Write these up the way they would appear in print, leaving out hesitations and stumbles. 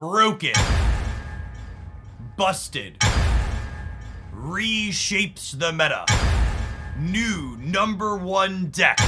Broken. Busted. Reshapes the meta. New #1 deck.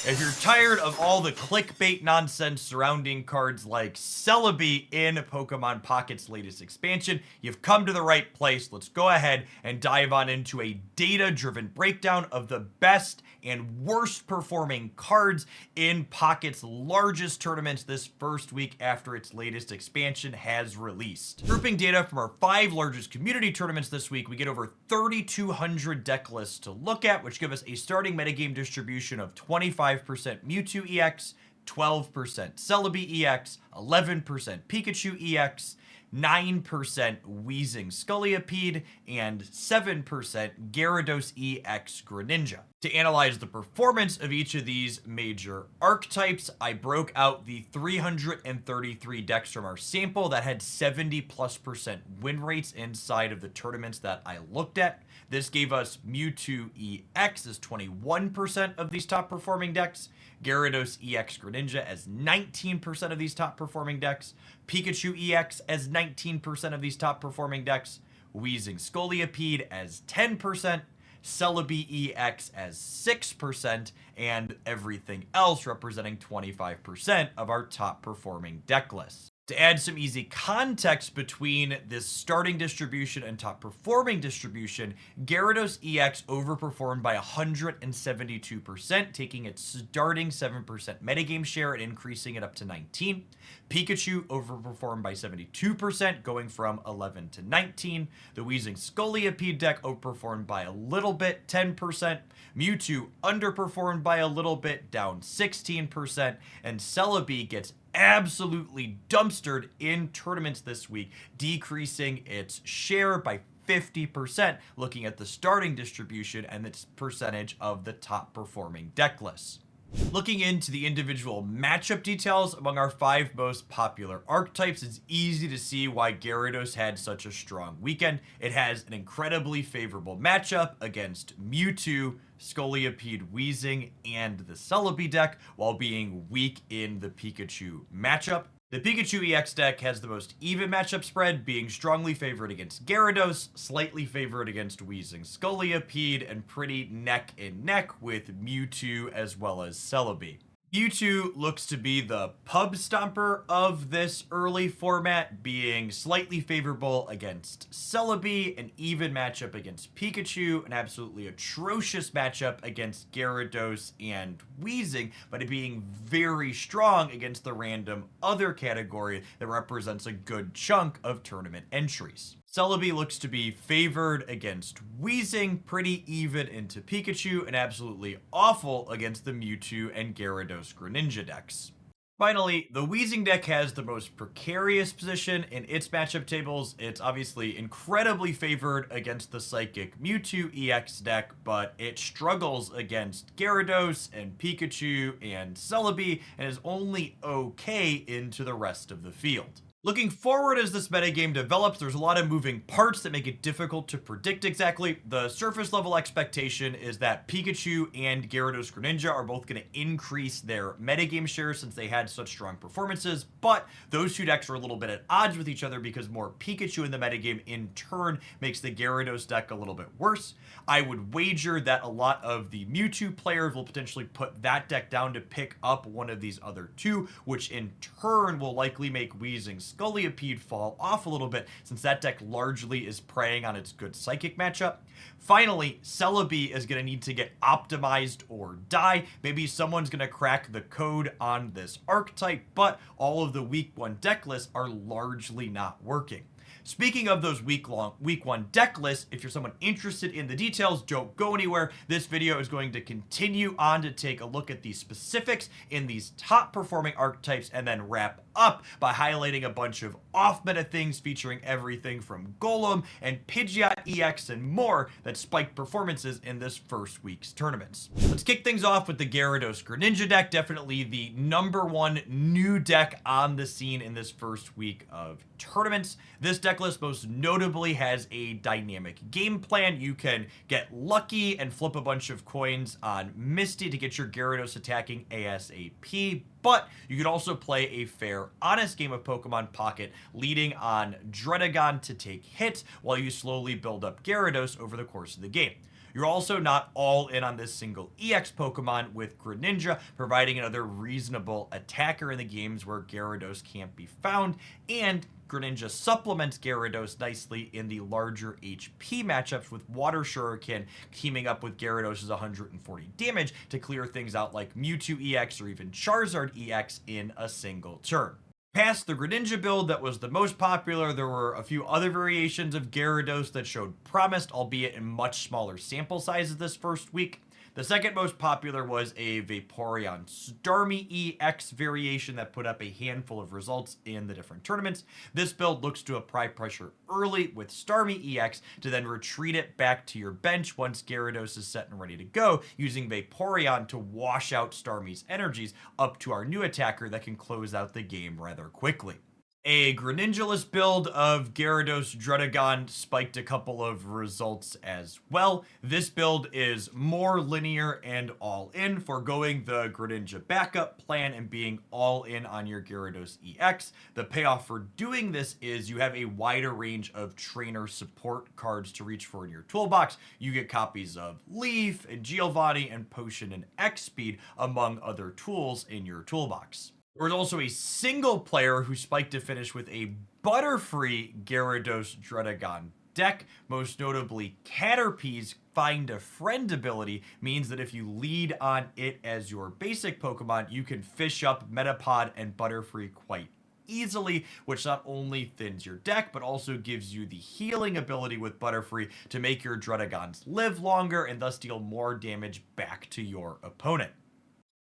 If you're tired of all the clickbait nonsense surrounding cards like Celebi in Pokemon Pocket's latest expansion, you've come to the right place. Let's go ahead and dive on into a data-driven breakdown of the best and worst performing cards in Pocket's largest tournaments this first week after its latest expansion has released. Grouping data from our 5 largest community tournaments this week, we get over 3,200 deck lists to look at, which give us a starting metagame distribution of 25% Mewtwo EX, 12% Celebi EX, 11% Pikachu EX, 9% Weezing Scolipede, and 7% Gyarados EX Greninja. To analyze the performance of each of these major archetypes, I broke out the 333 decks from our sample that had 70+% win rates inside of the tournaments that I looked at. This gave us Mewtwo EX as 21% of these top performing decks, Gyarados EX Greninja as 19% of these top performing decks, Pikachu EX as 19% of these top performing decks, Weezing Scolipede as 10%, Celebi EX as 6%, and everything else representing 25% of our top performing deck lists. To add some easy context between this starting distribution and top performing distribution, Gyarados EX overperformed by 172%, taking its starting 7% metagame share and increasing it up to 19. Pikachu overperformed by 72%, going from 11 to 19. The Weezing Scolipede deck overperformed by a little bit, 10%. Mewtwo underperformed by a little bit, down 16%. And Celebi gets absolutely dumpstered in tournaments this week, decreasing its share by 50%, looking at the starting distribution and its percentage of the top performing deck lists. Looking into the individual matchup details among our 5 most popular archetypes, it's easy to see why Gyarados had such a strong weekend. It has an incredibly favorable matchup against Mewtwo, Scolipede, Weezing, and the Celebi deck, while being weak in the Pikachu matchup. The Pikachu EX deck has the most even matchup spread, being strongly favored against Gyarados, slightly favored against Weezing Scolipede, and pretty neck and neck with Mewtwo as well as Celebi. Mewtwo looks to be the pub stomper of this early format, being slightly favorable against Celebi, an even matchup against Pikachu, an absolutely atrocious matchup against Gyarados and Weezing, but it being very strong against the random other category that represents a good chunk of tournament entries. Celebi looks to be favored against Weezing, pretty even into Pikachu, and absolutely awful against the Mewtwo and Gyarados Greninja decks. Finally, the Weezing deck has the most precarious position in its matchup tables. It's obviously incredibly favored against the Psychic Mewtwo EX deck, but it struggles against Gyarados and Pikachu and Celebi, and is only okay into the rest of the field. Looking forward as this metagame develops, there's a lot of moving parts that make it difficult to predict exactly. The surface level expectation is that Pikachu and Gyarados Greninja are both going to increase their metagame share since they had such strong performances, but those 2 decks are a little bit at odds with each other because more Pikachu in the metagame in turn makes the Gyarados deck a little bit worse. I would wager that a lot of the Mewtwo players will potentially put that deck down to pick up one of these other 2, which in turn will likely make Weezing Scolipede fall off a little bit since that deck largely is preying on its good Psychic matchup. Finally, Celebi is going to need to get optimized or die. Maybe someone's going to crack the code on this archetype, but all of the week 1 deck lists are largely not working. Speaking of those week 1 deck lists, if you're someone interested in the details, don't go anywhere. This video is going to continue on to take a look at the specifics in these top performing archetypes and then wrap up by highlighting a bunch of off-meta things featuring everything from Golem and Pidgeot EX and more that spiked performances in this first week's tournaments. Let's kick things off with the Gyarados Greninja deck, definitely the #1 new deck on the scene in this first week of tournaments. This deck decklist most notably has a dynamic game plan. You can get lucky and flip a bunch of coins on Misty to get your Gyarados attacking ASAP, but you could also play a fair, honest game of Pokemon Pocket, leading on Dredagon to take hits while you slowly build up Gyarados over the course of the game. You're also not all in on this single EX Pokemon, with Greninja providing another reasonable attacker in the games where Gyarados can't be found, and Greninja supplements Gyarados nicely in the larger HP matchups, with Water Shuriken teaming up with Gyarados' 140 damage to clear things out like Mewtwo EX or even Charizard EX in a single turn. Past the Greninja build that was the most popular, there were a few other variations of Gyarados that showed promise, albeit in much smaller sample sizes this first week. The second most popular was a Vaporeon Starmie EX variation that put up a handful of results in the different tournaments. This build looks to apply pressure early with Starmie EX to then retreat it back to your bench once Gyarados is set and ready to go, using Vaporeon to wash out Starmie's energies up to our new attacker that can close out the game rather quickly. A Greninja-less build of Gyarados Dredagon spiked a couple of results as well. This build is more linear and all-in, foregoing the Greninja backup plan and being all-in on your Gyarados EX. The payoff for doing this is you have a wider range of trainer support cards to reach for in your toolbox. You get copies of Leaf and Giovanni and Potion and X-Speed, among other tools in your toolbox. There was also a single player who spiked to finish with a Butterfree Gyarados Dredagon deck. Most notably, Caterpie's Find a Friend ability means that if you lead on it as your basic Pokemon, you can fish up Metapod and Butterfree quite easily, which not only thins your deck, but also gives you the healing ability with Butterfree to make your Dredagons live longer and thus deal more damage back to your opponent.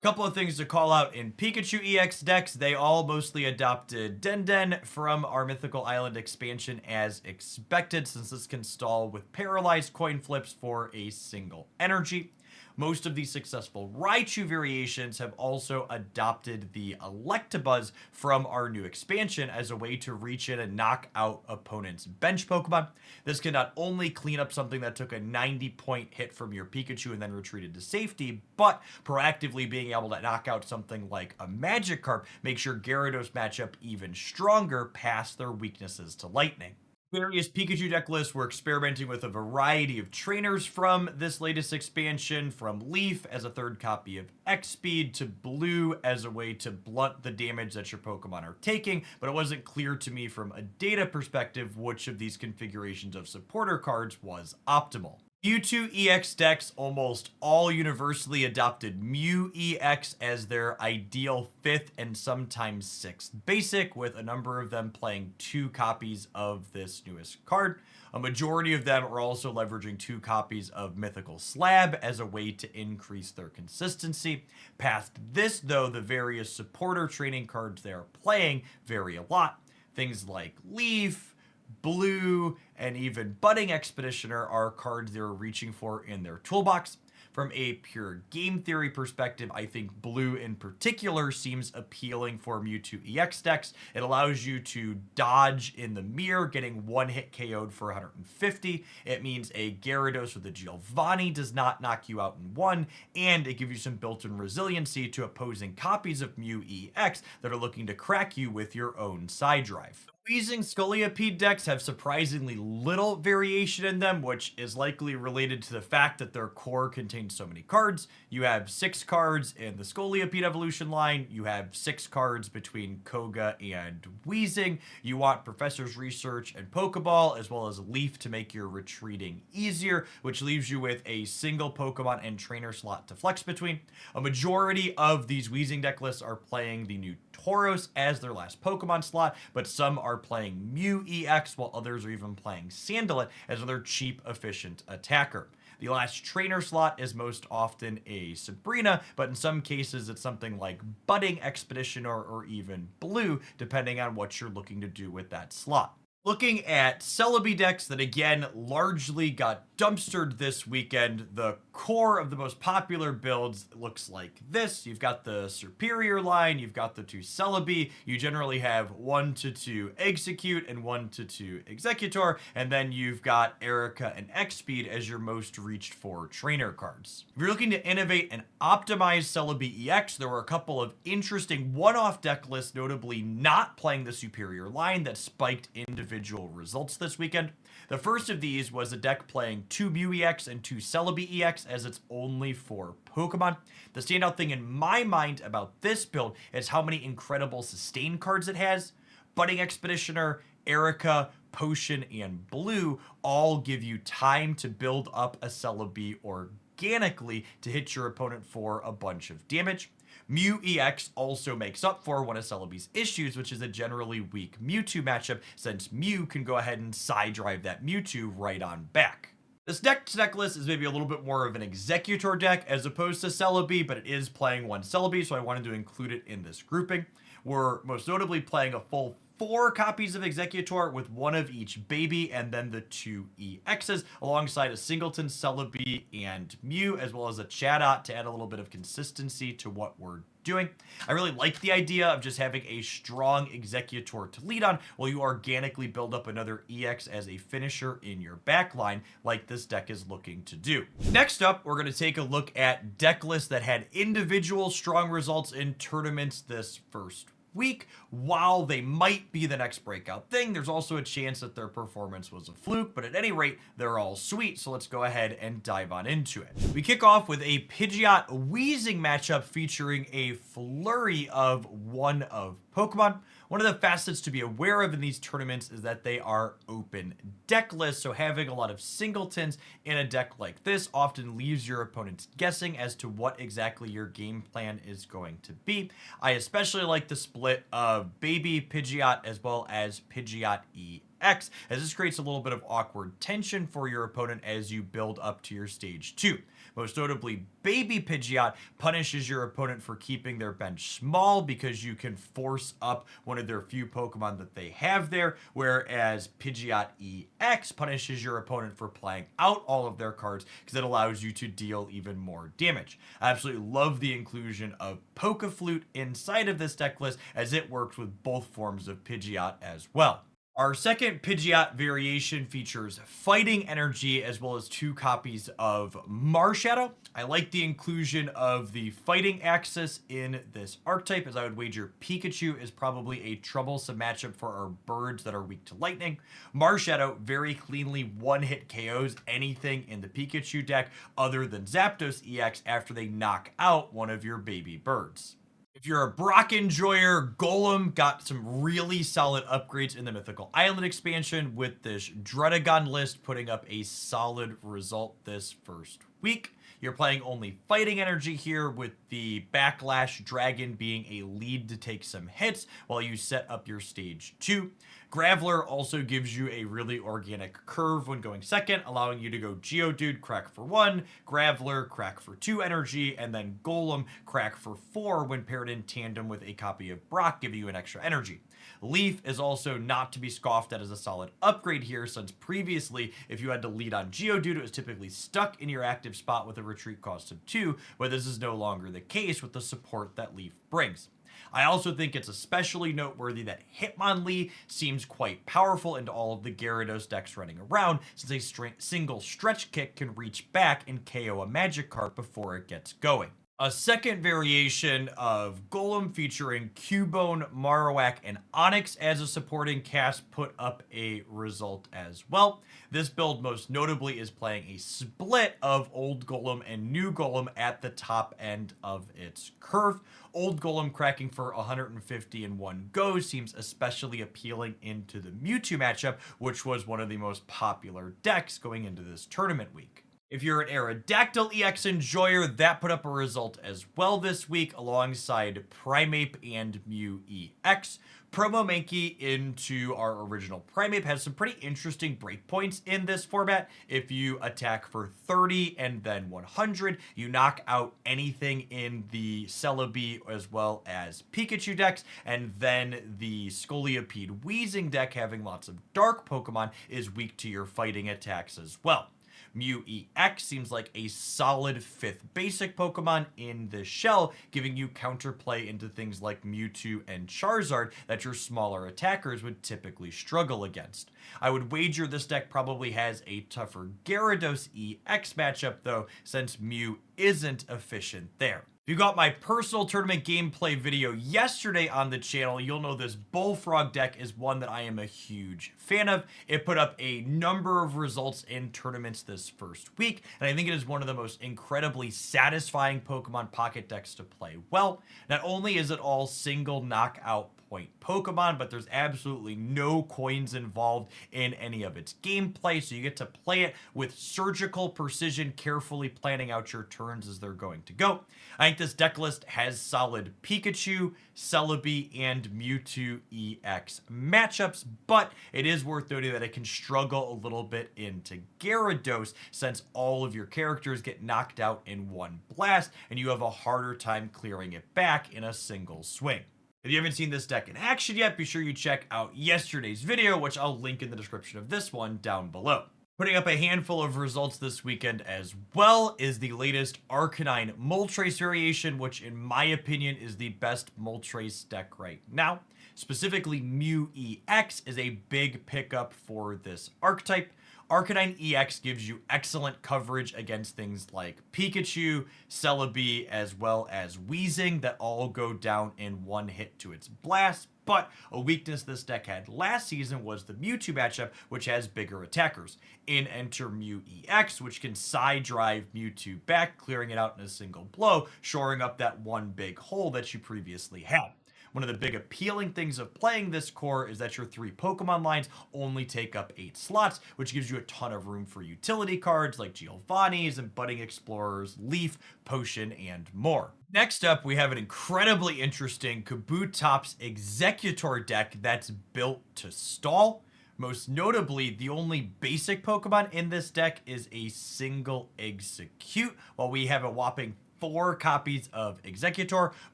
Couple of things to call out in Pikachu EX decks. They all mostly adopted Den from our Mythical Island expansion as expected, since this can stall with paralyzed coin flips for a single energy. Most of these successful Raichu variations have also adopted the Electabuzz from our new expansion as a way to reach in and knock out opponents' bench Pokemon. This can not only clean up something that took a 90-point hit from your Pikachu and then retreated to safety, but proactively being able to knock out something like a Magikarp makes your Gyarados matchup even stronger past their weaknesses to lightning. Various Pikachu deck lists were experimenting with a variety of trainers from this latest expansion, from Leaf as a third copy of X-Speed to Blue as a way to blunt the damage that your Pokemon are taking, but it wasn't clear to me from a data perspective which of these configurations of supporter cards was optimal. Mewtwo EX decks almost all universally adopted Mew EX as their ideal 5th and sometimes 6th basic, with a number of them playing 2 copies of this newest card. A majority of them are also leveraging 2 copies of Mythical Slab as a way to increase their consistency. Past this, though, the various supporter training cards they are playing vary a lot. Things like Leaf, Blue, and even Budding Expeditioner are cards they're reaching for in their toolbox. From a pure game theory perspective, I think Blue in particular seems appealing for Mewtwo EX decks. It allows you to dodge in the mirror, getting 1-hit KO'd for 150. It means a Gyarados with a Giovanni does not knock you out in one, and it gives you some built-in resiliency to opposing copies of Mew EX that are looking to crack you with your own side drive. Weezing Scolipede decks have surprisingly little variation in them, which is likely related to the fact that their core contains so many cards. You have 6 cards in the Scolipede evolution line, you have 6 cards between Koga and Weezing, you want Professor's Research and Pokeball, as well as Leaf to make your retreating easier, which leaves you with a single Pokemon and trainer slot to flex between. A majority of these Weezing deck lists are playing the new Tauros as their last Pokemon slot, but some are playing Mew EX, while others are even playing Salandit as another cheap, efficient attacker. The last trainer slot is most often a Sabrina, but in some cases it's something like Budding Expedition or even Blue, depending on what you're looking to do with that slot. Looking at Celebi decks that again largely got dumpstered this weekend, the core of the most popular builds looks like this. You've got the superior line, you've got the 2 Celebi, you generally have 1 to 2 Execute and 1 to 2 Executor, and then you've got Erica and X-Speed as your most reached for trainer cards. If you're looking to innovate and optimize Celebi EX, there were a couple of interesting one-off deck lists, notably not playing the superior line, that spiked individual results this weekend. The first of these was a deck playing 2 Mew EX and 2 Celebi EX as its only 4 Pokemon. The standout thing in my mind about this build is how many incredible sustain cards it has. Budding Expeditioner, Erica, Potion, and Blue all give you time to build up a Celebi organically to hit your opponent for a bunch of damage. Mew EX also makes up for one of Celebi's issues, which is a generally weak Mewtwo matchup, since Mew can go ahead and side drive that Mewtwo right on back. This next deck list is maybe a little bit more of an Executor deck as opposed to Celebi, but it is playing 1 Celebi, so I wanted to include it in this grouping. We're most notably playing a full 4 copies of Executor with 1 of each baby and then the 2 EXs alongside a Singleton, Celebi, and Mew, as well as a Chatot to add a little bit of consistency to what we're doing. I really like the idea of just having a strong Executor to lead on while you organically build up another EX as a finisher in your backline like this deck is looking to do. Next up, we're going to take a look at deck lists that had individual strong results in tournaments this first week. While they might be the next breakout thing, there's also a chance that their performance was a fluke, but at any rate, they're all sweet, so let's go ahead and dive on into it. We kick off with a Pidgeot Weezing matchup featuring a flurry of 1 of Pokemon. One of the facets to be aware of in these tournaments is that they are open deck lists, so having a lot of singletons in a deck like this often leaves your opponents guessing as to what exactly your game plan is going to be. I especially like the split of Baby Pidgeot as well as Pidgeot EX, as this creates a little bit of awkward tension for your opponent as you build up to your stage 2. Most notably, Baby Pidgeot punishes your opponent for keeping their bench small because you can force up one of their few Pokemon that they have there, whereas Pidgeot EX punishes your opponent for playing out all of their cards because it allows you to deal even more damage. I absolutely love the inclusion of Pokeflute inside of this deck list as it works with both forms of Pidgeot as well. Our second Pidgeot variation features Fighting Energy as well as 2 copies of Marshadow. I like the inclusion of the Fighting axis in this archetype, as I would wager Pikachu is probably a troublesome matchup for our birds that are weak to lightning. Marshadow very cleanly one-hit KOs anything in the Pikachu deck other than Zapdos EX after they knock out one of your baby birds. If you're a Brock enjoyer, Golem got some really solid upgrades in the Mythical Island expansion, with this Dredagon list putting up a solid result this first week. You're playing only Fighting Energy here, with the Backlash Dragon being a lead to take some hits while you set up your stage 2. Graveler also gives you a really organic curve when going second, allowing you to go Geodude, crack for 1, Graveler, crack for 2 energy, and then Golem, crack for 4 when paired in tandem with a copy of Brock, giving you an extra energy. Leaf is also not to be scoffed at as a solid upgrade here, since previously, if you had to lead on Geodude, it was typically stuck in your active spot with a retreat cost of 2, but this is no longer the case with the support that Leaf brings. I also think it's especially noteworthy that Hitmonlee seems quite powerful into all of the Gyarados decks running around, since a single stretch kick can reach back and KO a Magikarp before it gets going. A second variation of Golem featuring Cubone, Marowak, and Onyx as a supporting cast put up a result as well. This build most notably is playing a split of Old Golem and New Golem at the top end of its curve. Old Golem cracking for 150 in one go seems especially appealing into the Mewtwo matchup, which was one of the most popular decks going into this tournament week. If you're an Aerodactyl EX enjoyer, that put up a result as well this week alongside Primeape and Mew EX. Promo Mankey into our original Primeape has some pretty interesting breakpoints in this format. If you attack for 30 and then 100, you knock out anything in the Celebi as well as Pikachu decks, and then the Scolipede Weezing deck, having lots of dark Pokemon, is weak to your fighting attacks as well. Mew EX seems like a solid 5th basic Pokemon in the shell, giving you counterplay into things like Mewtwo and Charizard that your smaller attackers would typically struggle against. I would wager this deck probably has a tougher Gyarados EX matchup though, since Mew isn't efficient there. If you got my personal tournament gameplay video yesterday on the channel, you'll know this Bullfrog deck is one that I am a huge fan of. It put up a number of results in tournaments this first week, and I think it is one of the most incredibly satisfying Pokemon Pocket decks to play well. Not only is it all single knockout point Pokemon, but there's absolutely no coins involved in any of its gameplay, so you get to play it with surgical precision, carefully planning out your turns as they're going to go. I think this deck list has solid Pikachu, Celebi, and Mewtwo EX matchups, but it is worth noting that it can struggle a little bit into Gyarados since all of your characters get knocked out in one blast, and you have a harder time clearing it back in a single swing. If you haven't seen this deck in action yet, be sure you check out yesterday's video, which I'll link in the description of this one down below. Putting up a handful of results this weekend as well is the latest Arcanine Moltres variation, which in my opinion is the best Moltres deck right now. Specifically, Mew EX is a big pickup for this archetype. Arcanine EX gives you excellent coverage against things like Pikachu, Celebi, as well as Weezing that all go down in one hit to its blast. But a weakness this deck had last season was the Mewtwo matchup, which has bigger attackers. In enter Mew EX, which can side drive Mewtwo back, clearing it out in a single blow, shoring up that one big hole that you previously had. One of the big appealing things of playing this core is that your 3 Pokemon lines only take up 8 slots, which gives you a ton of room for utility cards like Giovanni's and Budding Explorers, Leaf, Potion, and more. Next up, we have an incredibly interesting Kabutops Executor deck that's built to stall. Most notably, the only basic Pokemon in this deck is a single Execute, while we have a whopping 4 copies of Executor,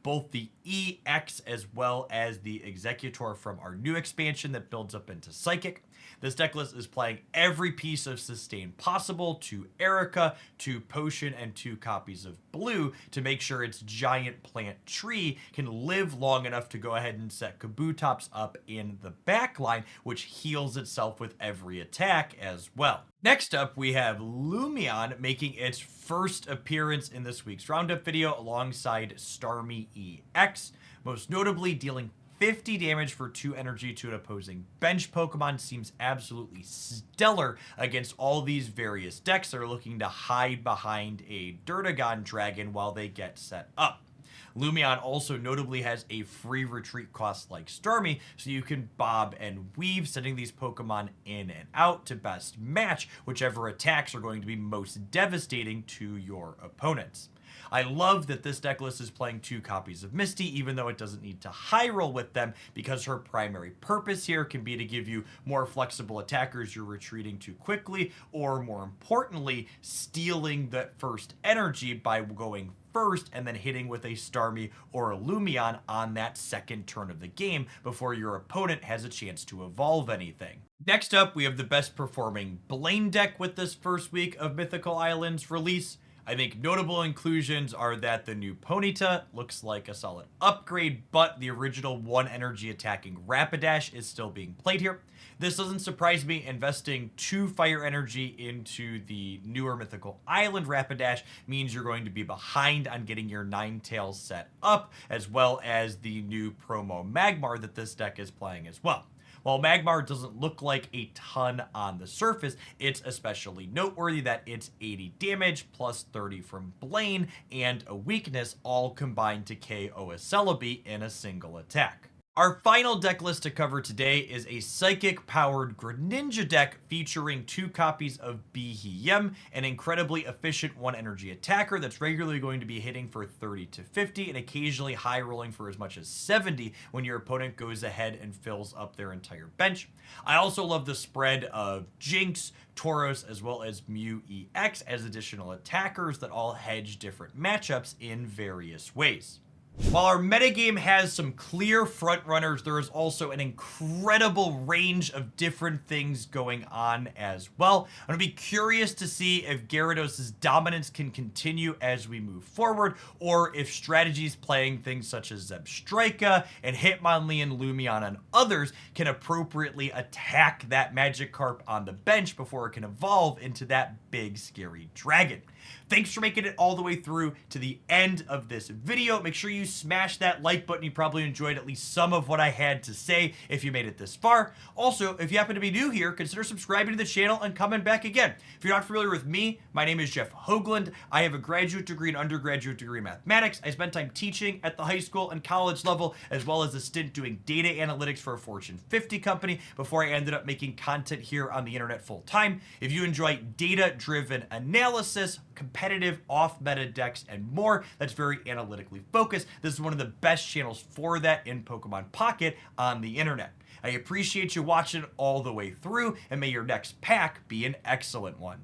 both the EX as well as the Executor from our new expansion that builds up into Psychic. This deck list is playing every piece of Sustain possible to Erica, to Potion, and 2 copies of Blue to make sure its giant plant tree can live long enough to go ahead and set Kabutops up in the back line, which heals itself with every attack as well. Next up, we have Lumion making its first appearance in this week's roundup video alongside Starmie EX, most notably dealing 50 damage for 2 energy to an opposing bench Pokemon seems absolutely stellar against all these various decks that are looking to hide behind a Durdagon Dragon while they get set up. Lumion also notably has a free retreat cost like Starmie, so you can bob and weave, sending these Pokemon in and out to best match whichever attacks are going to be most devastating to your opponents. I love that this deck list is playing 2 copies of Misty, even though it doesn't need to high roll with them, because her primary purpose here can be to give you more flexible attackers you're retreating to quickly, or more importantly, stealing that first energy by going first and then hitting with a Starmie or a Lumion on that second turn of the game before your opponent has a chance to evolve anything. Next up, we have the best performing Blaine deck with this first week of Mythical Islands release. I think notable inclusions are that the new Ponyta looks like a solid upgrade, but the original 1 energy attacking Rapidash is still being played here. This doesn't surprise me. Investing 2 fire energy into the newer Mythical Island Rapidash means you're going to be behind on getting your Ninetales set up, as well as the new promo Magmar that this deck is playing as well. While Magmar doesn't look like a ton on the surface, it's especially noteworthy that it's 80 damage plus 30 from Blaine and a weakness all combined to KO a Celebi in a single attack. Our final deck list to cover today is a Psychic-powered Greninja deck featuring 2 copies of Behem, an incredibly efficient 1 energy attacker that's regularly going to be hitting for 30 to 50 and occasionally high rolling for as much as 70 when your opponent goes ahead and fills up their entire bench. I also love the spread of Jinx, Tauros, as well as Mew EX as additional attackers that all hedge different matchups in various ways. While our metagame has some clear frontrunners, there is also an incredible range of different things going on as well. I'm going to be curious to see if Gyarados' dominance can continue as we move forward, or if strategies playing things such as Zebstrika and Hitmonlee and Lumion and others can appropriately attack that Magikarp on the bench before it can evolve into that big scary dragon. Thanks for making it all the way through to the end of this video. Make sure you smash that like button. You probably enjoyed at least some of what I had to say if you made it this far. Also, if you happen to be new here, consider subscribing to the channel and coming back again. If you're not familiar with me, my name is Jeff Hoagland. I have a graduate degree and undergraduate degree in mathematics. I spent time teaching at the high school and college level, as well as a stint doing data analytics for a Fortune 50 company before I ended up making content here on the internet full time. If you enjoy data-driven analysis, competitive off-meta decks, and more that's very analytically focused, this is one of the best channels for that in Pokemon Pocket on the internet. I appreciate you watching all the way through, and may your next pack be an excellent one.